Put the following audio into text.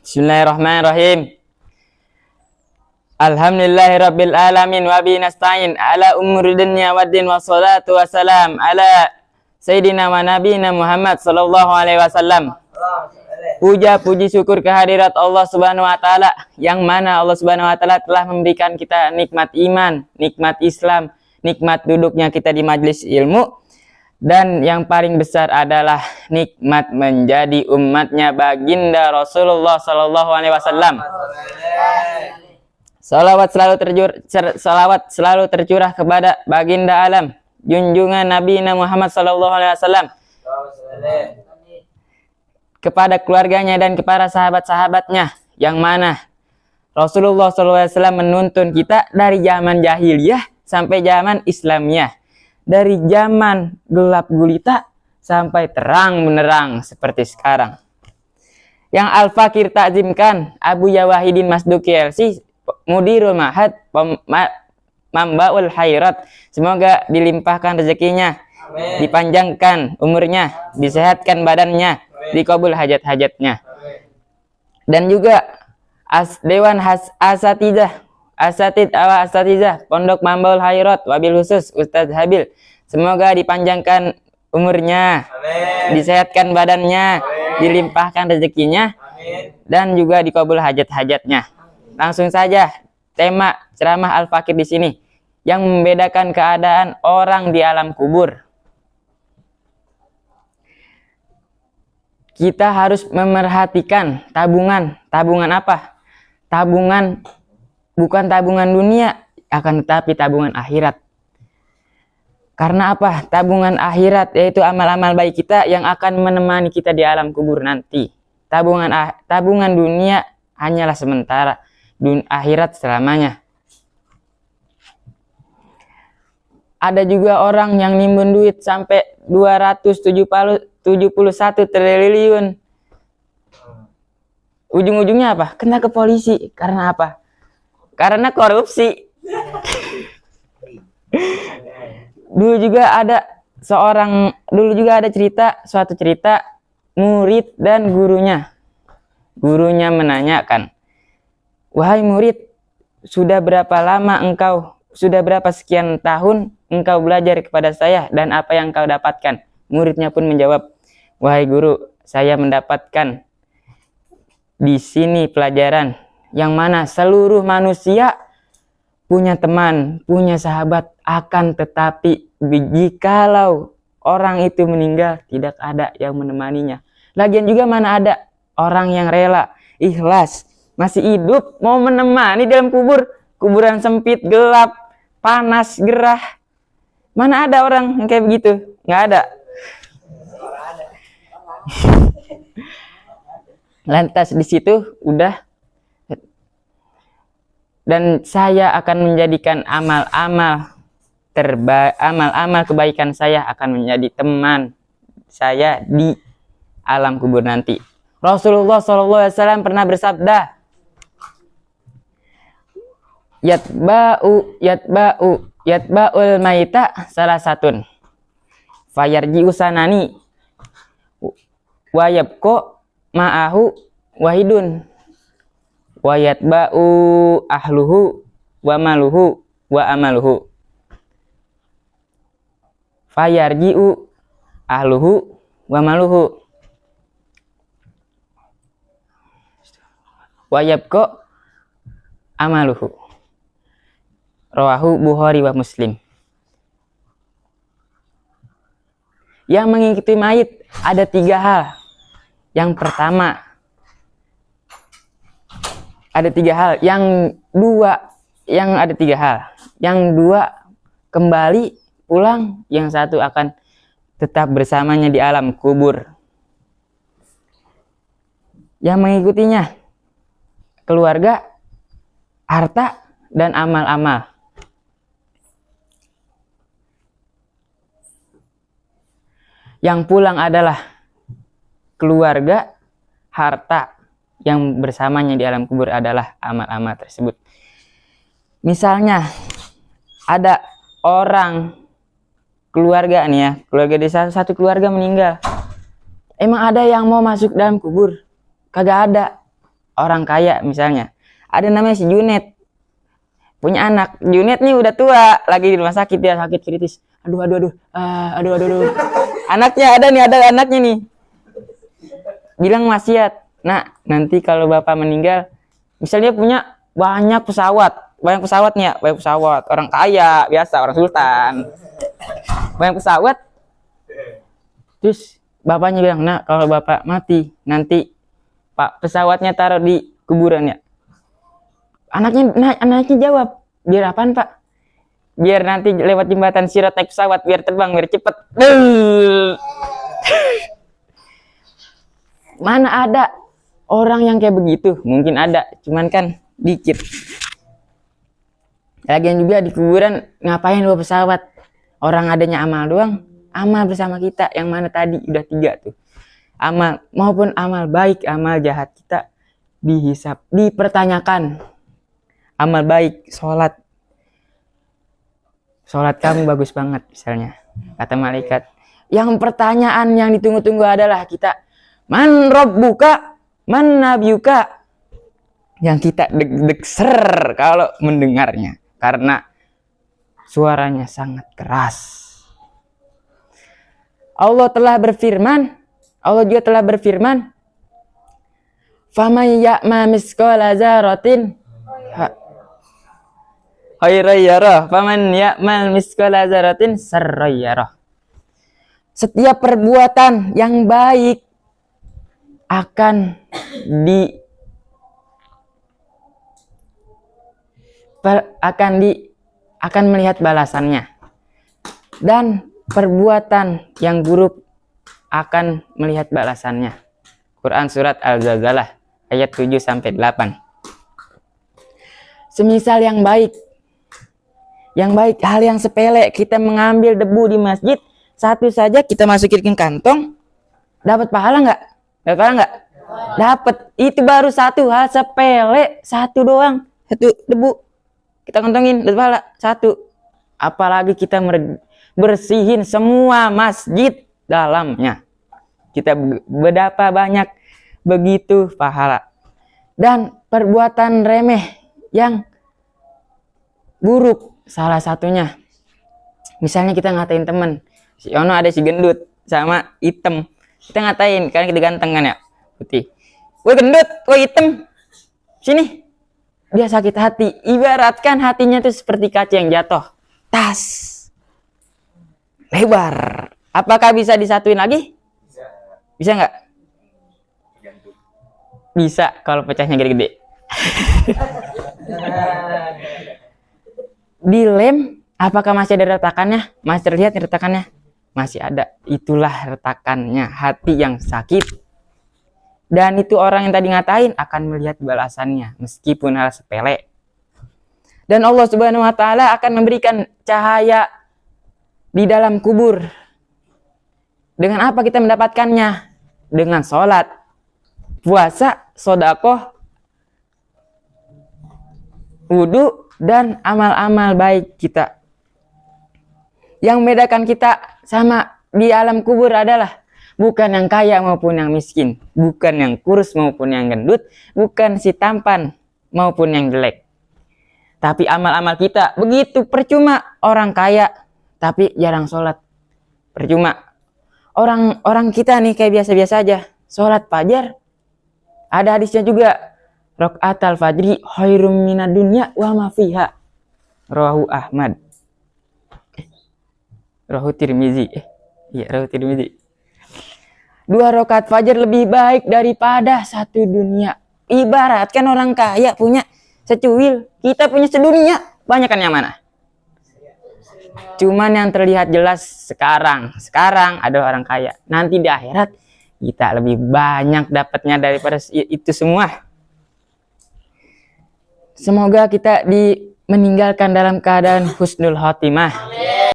Bismillahirrahmanirrahim. Alhamdulillahirabbil alamin wa bihi nasta'in ala umuri dunya waddin wassalatu wassalam ala sayyidina wa nabiyina Muhammad sallallahu alaihi wasallam. Puja puji syukur kehadirat Allah Subhanahu wa taala yang mana Allah Subhanahu wa taala telah memberikan kita nikmat iman, nikmat Islam, nikmat duduknya kita di majelis ilmu, dan yang paling besar adalah nikmat menjadi umatnya baginda Rasulullah sallallahu alaihi wasallam. Salawat selalu tercurah kepada baginda alam, junjungan Nabi Muhammad sallallahu alaihi wasallam, kepada keluarganya dan kepada sahabat-sahabatnya, yang mana Rasulullah sallallahu alaihi wasallam menuntun kita dari zaman jahiliyah sampai zaman Islamiyah, dari zaman gelap gulita sampai terang menerang seperti sekarang. Yang Al-Fakir takzimkan Abu Yawahidin Masduki LC, Mudirul Mahad Mambaul Khairat, semoga dilimpahkan rezekinya, amin, dipanjangkan umurnya, disehatkan badannya, dikabul hajat-hajatnya. Dan juga Dewan Asatidz Pondok Mambaul Khairat wabil khusus Ustadz Habil, semoga dipanjangkan umurnya, amin, disehatkan badannya, amin, dilimpahkan rezekinya, amin, dan juga dikabul hajat-hajatnya. Langsung saja tema ceramah Al-Fakir di sini, yang membedakan keadaan orang di alam kubur. Kita harus memerhatikan tabungan. Tabungan apa? Tabungan bukan tabungan dunia, akan tetapi tabungan akhirat. Karena apa? Tabungan akhirat yaitu amal-amal baik kita yang akan menemani kita di alam kubur nanti. Tabungan dunia hanyalah sementara, akhirat selamanya. Ada juga orang yang nimbun duit sampai 271 triliun. Ujung-ujungnya apa? Kena ke polisi. Karena apa? Karena korupsi. Dulu juga ada suatu cerita murid dan gurunya. Gurunya menanyakan, "Wahai murid, sudah berapa sekian tahun engkau belajar kepada saya dan apa yang engkau dapatkan?" Muridnya pun menjawab, "Wahai guru, saya mendapatkan di sini pelajaran yang mana seluruh manusia punya teman, punya sahabat, akan tetapi jikalau orang itu meninggal tidak ada yang menemaninya. Lagian juga mana ada orang yang rela, ikhlas, masih hidup mau menemani dalam kuburan sempit, gelap, panas, gerah. Mana ada orang yang kayak begitu? Nggak ada." Lantas di situ udah, dan saya akan menjadikan amal-amal kebaikan saya akan menjadi teman saya di alam kubur nanti. Rasulullah SAW pernah bersabda, yatba'ul maita salah satun fayarji usanani wayabko ma'ahu wahidun wayatba'u ahluhu wa maluhu wa amaluhu fayarji'u ahluhu wa maluhu wayabko amaluhu. Rawahu Bukhari wa Muslim. Yang mengikuti mayit ada 3 hal. Yang pertama, ada 3 hal. Yang dua kembali pulang, yang satu akan tetap bersamanya di alam kubur. Yang mengikutinya keluarga, harta, dan amal-amal. Yang pulang adalah keluarga, harta, yang bersamanya di alam kubur adalah amal-amal tersebut. Misalnya ada orang keluarga nih ya, keluarga di satu keluarga meninggal. Emang ada yang mau masuk dalam kubur? Kagak ada. orang kaya misalnya. Ada namanya si Junet. Punya anak. Junet nih udah tua, lagi di rumah sakit, dia sakit kritis. Aduh. Anaknya ada anaknya nih. Bilang wasiat. Nah, nanti kalau bapak meninggal, misalnya punya banyak pesawat nih ya, banyak pesawat, orang kaya, biasa, orang sultan. Banyak pesawat. Terus bapaknya bilang, nah kalau bapak mati, nanti pak pesawatnya taruh di kuburan ya. Anaknya jawab, biar apaan pak? Biar nanti lewat jembatan Sirat naik pesawat, biar terbang, biar cepet. Mana ada orang yang kayak begitu? Mungkin ada, cuman kan dikit. Lagian juga di kuburan ngapain bawa pesawat? Orang adanya amal doang, amal bersama kita yang mana tadi udah 3 tuh. Amal maupun amal baik, amal jahat kita dihisap, dipertanyakan. Amal baik, sholat kamu bagus banget misalnya, kata malaikat. Yang pertanyaan yang ditunggu-tunggu adalah kita, man rabbuka, man nabiyuka. Yang kita deg-deg ser kalau mendengarnya, karena suaranya sangat keras. Allah juga telah berfirman, faman ya'ma misqala dzarratin khairan yarah, faman ya'mal misqala dzarratin syarran yarah. Setiap perbuatan yang baik akan melihat balasannya, dan perbuatan yang buruk akan melihat balasannya. Quran surat Al-Zalzalah ayat 7-8. Semisal yang baik, hal yang sepele, kita mengambil debu di masjid, satu saja kita masukin ke kantong, dapat pahala nggak? Dapat. Itu baru satu hal sepele, satu doang, satu debu kita kantongin, dapat pahala satu. Apalagi kita bersihin semua masjid dalamnya, kita berapa banyak begitu pahala. Dan perbuatan remeh yang buruk, salah satunya misalnya kita ngatain temen, si Ono ada si gendut sama hitam, kita ngatain karena kita ganteng kan ya, putih, woi gendut, woi hitam, sini. Dia sakit hati. Ibaratkan hatinya itu seperti kaca yang jatuh, tas lebar. Apakah bisa disatuin lagi? Bisa nggak? Bisa kalau pecahnya gede-gede. Dilem, apakah masih ada retakannya? Masih terlihat retakannya? Masih ada. Itulah retakannya hati yang sakit. Dan itu orang yang tadi ngatain akan melihat balasannya meskipun hal sepele. Dan Allah Subhanahu wa taala akan memberikan cahaya di dalam kubur. Dengan apa kita mendapatkannya? Dengan sholat, puasa, sedekah, wudu, dan amal-amal baik kita. Yang membedakan kita sama di alam kubur adalah bukan yang kaya maupun yang miskin, bukan yang kurus maupun yang gendut, bukan si tampan maupun yang jelek. Tapi amal-amal kita begitu percuma. Orang kaya tapi jarang sholat, percuma. Orang kita nih kayak biasa-biasa aja, sholat fajar. Ada hadisnya juga, raqatal fajri khairum minad dunya wa ma fiha. Rawahu Ahmad. Rawahu Tirmizi. Rawahu Tirmizi. 2 rakaat fajar lebih baik daripada 1 dunia. Ibaratkan orang kaya punya secuil, kita punya sedunia. Banyak kan yang mana? Cuman yang terlihat jelas sekarang adalah orang kaya. Nanti di akhirat kita lebih banyak dapatnya daripada itu semua. Semoga kita meninggalkan dalam keadaan husnul khotimah.